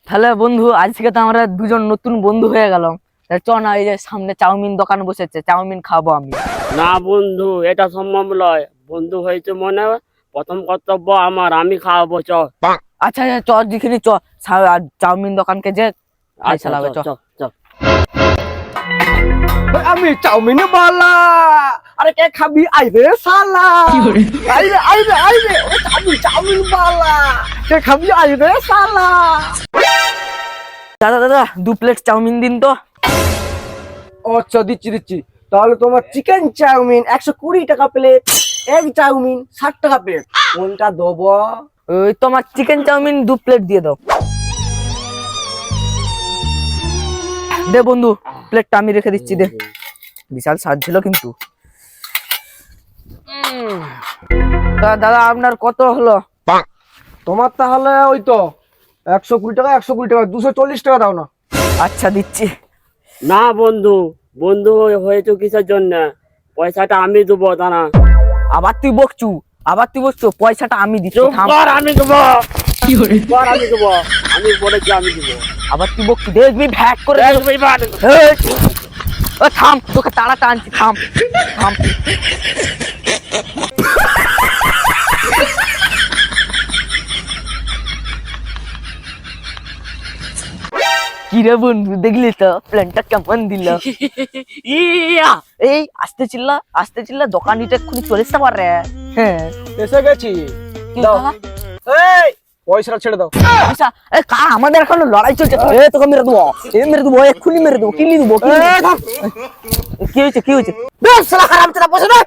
তাহলে বন্ধু আজকে তো আমরা দুজন নতুন বন্ধু হয়ে গেলাম। চ না, এই যে সামনে চাউমিন দোকান বসেছে, চাউমিন খাবো আমি। না বন্ধু, এটা সম্ভব নয়। বন্ধু হয়েছে মনে, প্রথম কর্তব্য আমার, আমি খাওয়াবো। চ আচ্ছা আচ্ছা, চ যেখানে চ, চাউমিন দোকানকে যে খাই আচ্ছা, চালাবে। চ চ। আমি চাউমিন বালা। আরে কে খাবি? আইবে সালা। আইবে আমি চাউমিন বালা। কে খাবি? আইবে সালা। দাদা দাদা, 2 প্লেট চাউমিন দিন তো। আচ্ছা, দিচ্ছি। তাহলে তোমার চিকেন চাউমিন 120 টাকা প্লেট, এগ চাউমিন 60 টাকা প্লেট। কোনটা দেবো? ওই তোমার চিকেন চাউমিন 2 প্লেট দিয়ে দাও। দে বন্ধু, প্লেটটা আমি রেখে দিচ্ছি, দে। বিশাল স্বাদ ছিল কিন্তু। দাদা আপনার কত হলো? তোমার তাহলে ওই তো 120 টাকা 240 টাকা দাও না। আচ্ছা দিচ্ছি। না বন্ধু, বন্ধু হয়েছে কিসের জন্য? পয়সাটা আমি দেবো, দাঁড়া। আবার তুই বকছু, পয়সাটা আমি দিচ্ছি। চুপ থাম। কর, আমি দেবো। আমি দেবো, আমি বলেছি আমি দেবো। আবার তুই বকছু, দেখবি ভ্যাক করে। দেখবি এবার। এই, ও থাম, তোকে তাড়াটা আনছি, থাম থাম। কি রে বন্ধু, দেখলি তো প্ল্যানটা কেমন দিল? ইয়া, এই আস্তে চিল্লা, দোকানিটা এক্ষুনি চলে আসতে পারে। হ্যাঁ, এসে গেছি। কি দাও। কাকা? এই পয়সাটা ছেড়ে দাও। আচ্ছা, এ কা আমাদের এখন লড়াই চলছে। তোকে মেরে দেবো, এক্ষুনি মেরে দেবো। কি নিয়ে দেবো? কি হয়েছে? বেশ, শালা হারামজাদা, বসে থাক।